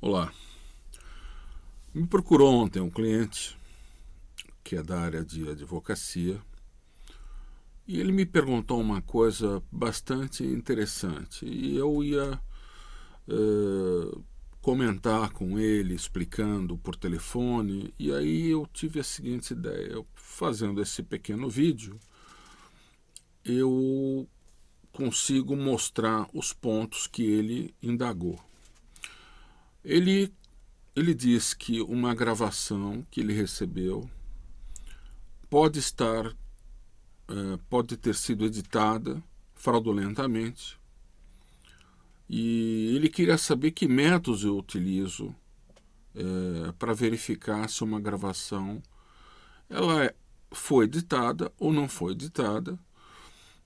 Olá, me procurou ontem um cliente que é da área de advocacia e ele me perguntou uma coisa bastante interessante e eu ia comentar com ele, explicando por telefone, e aí eu tive a seguinte ideia: fazendo esse pequeno vídeo, eu consigo mostrar os pontos que ele indagou. Ele diz que uma gravação que ele recebeu pode ter sido editada fraudulentamente, e ele queria saber que métodos eu utilizo para verificar se uma gravação ela foi editada ou não foi editada.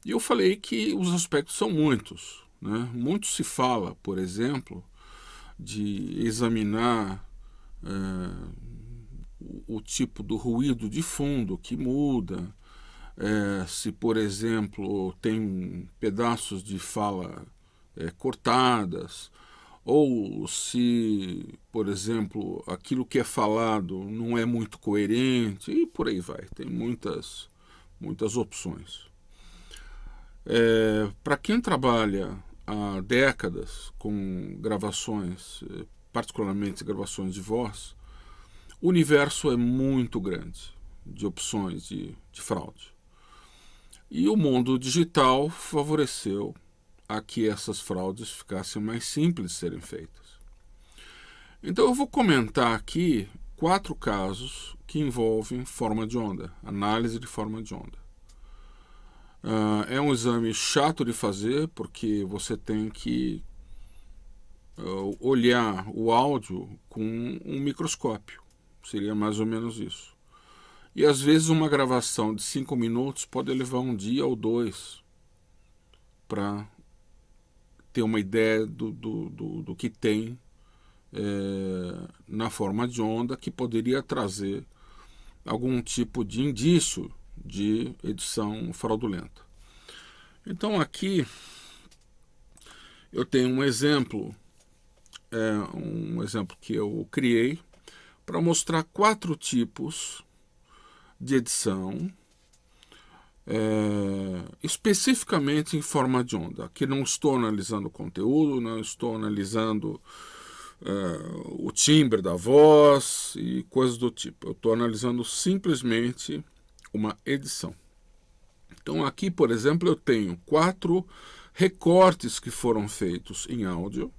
E eu falei que os aspectos são muitos, né? Muito se fala, por exemplo, de examinar o tipo do ruído de fundo que muda, se, por exemplo, tem pedaços de fala cortadas, ou se, por exemplo, aquilo que é falado não é muito coerente, e por aí vai. Tem muitas opções. Para quem trabalha há décadas com gravações, particularmente gravações de voz, o universo é muito grande de opções de fraude. E o mundo digital favoreceu a que essas fraudes ficassem mais simples de serem feitas. Então eu vou comentar aqui 4 casos que envolvem forma de onda, análise de forma de onda. É um exame chato de fazer, porque você tem que olhar o áudio com um microscópio. Seria mais ou menos isso. E às vezes uma gravação de 5 minutos pode levar um dia ou 2 para ter uma ideia do que tem na forma de onda, que poderia trazer algum tipo de indício de edição fraudulenta. Então aqui eu tenho um exemplo que eu criei para mostrar 4 tipos de edição especificamente em forma de onda. Aqui não estou analisando o conteúdo, não estou analisando o timbre da voz e coisas do tipo. Eu estou analisando simplesmente uma edição. Então aqui, por exemplo, eu tenho 4 recortes que foram feitos em áudio,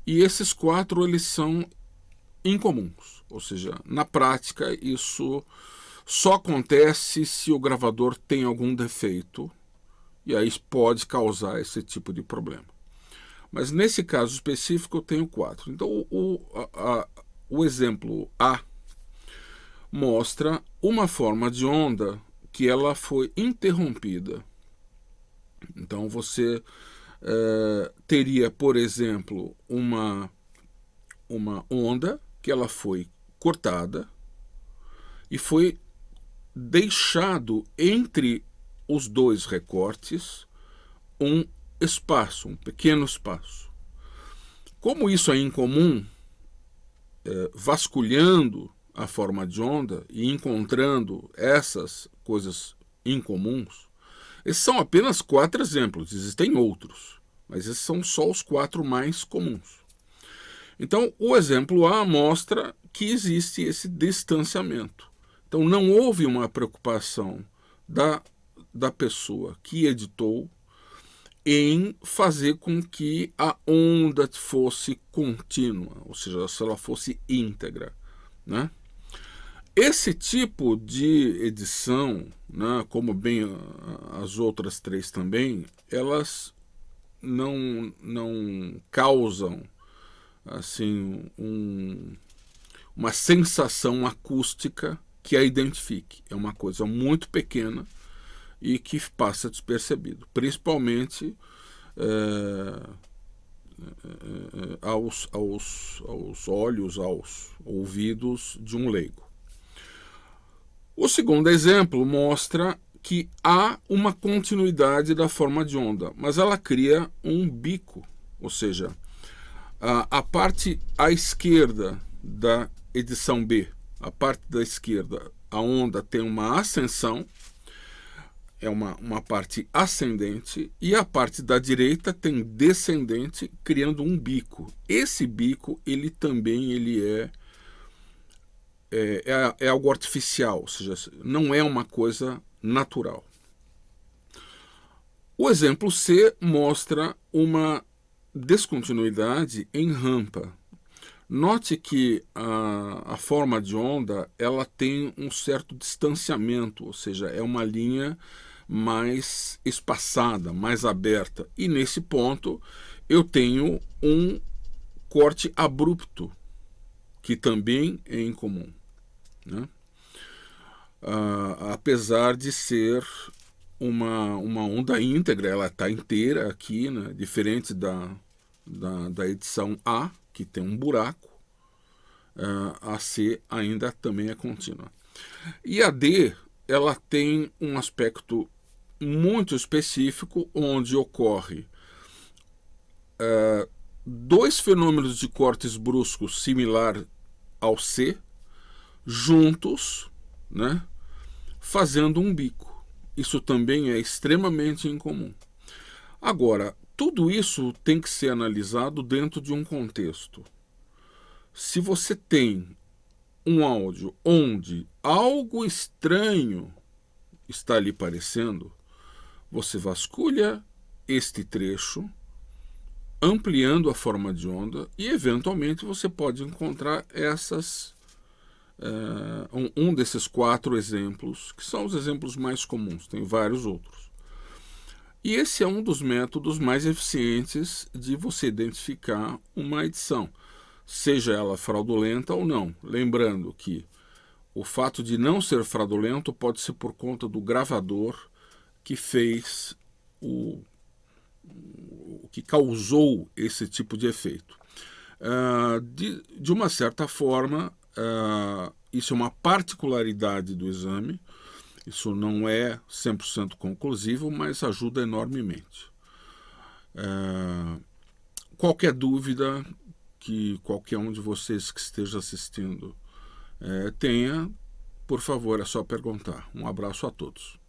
e esses 4 eles são incomuns, ou seja, na prática isso só acontece se o gravador tem algum defeito, e aí pode causar esse tipo de problema. Mas nesse caso específico eu tenho 4. Então o exemplo A mostra uma forma de onda que ela foi interrompida. Então você teria, por exemplo, uma onda que ela foi cortada e foi deixado entre os 2 recortes um espaço, um pequeno espaço. Como isso é incomum, vasculhando a forma de onda e encontrando essas coisas incomuns, esses são apenas 4 exemplos, existem outros, mas esses são só os 4 mais comuns. Então, o exemplo A mostra que existe esse distanciamento. Então, não houve uma preocupação da pessoa que editou em fazer com que a onda fosse contínua, ou seja, se ela fosse íntegra, né? Esse tipo de edição, né, como bem as outras 3 também, elas não causam assim uma sensação acústica que a identifique. É uma coisa muito pequena e que passa despercebido, principalmente aos olhos, aos ouvidos de um leigo. O segundo exemplo mostra que há uma continuidade da forma de onda, mas ela cria um bico, ou seja, a parte à esquerda da edição B, a parte da esquerda, a onda tem uma ascensão, é uma parte ascendente, e a parte da direita tem descendente, criando um bico. Esse bico, ele também é algo artificial, ou seja, não é uma coisa natural. O exemplo C mostra uma descontinuidade em rampa. Note que a forma de onda ela tem um certo distanciamento, ou seja, é uma linha mais espaçada, mais aberta. E nesse ponto eu tenho um corte abrupto, que também é incomum, né? Apesar de ser uma onda íntegra, ela está inteira aqui, né? Diferente da edição A, que tem um buraco, a C ainda também é contínua. E a D, ela tem um aspecto muito específico, onde ocorre dois fenômenos de cortes bruscos similar ao C, juntos, né, fazendo um bico. Isso também é extremamente incomum. Agora, tudo isso tem que ser analisado dentro de um contexto. Se você tem um áudio onde algo estranho está lhe parecendo, você vasculha este trecho, ampliando a forma de onda, e eventualmente você pode encontrar um desses 4 exemplos, que são os exemplos mais comuns, tem vários outros. E esse é um dos métodos mais eficientes de você identificar uma edição, seja ela fraudulenta ou não. Lembrando que o fato de não ser fraudulento pode ser por conta do gravador que fez o que causou esse tipo de efeito. De uma certa forma, isso é uma particularidade do exame, isso não é 100% conclusivo, mas ajuda enormemente. Qualquer dúvida que qualquer um de vocês que esteja assistindo tenha, por favor, é só perguntar. Um abraço a todos.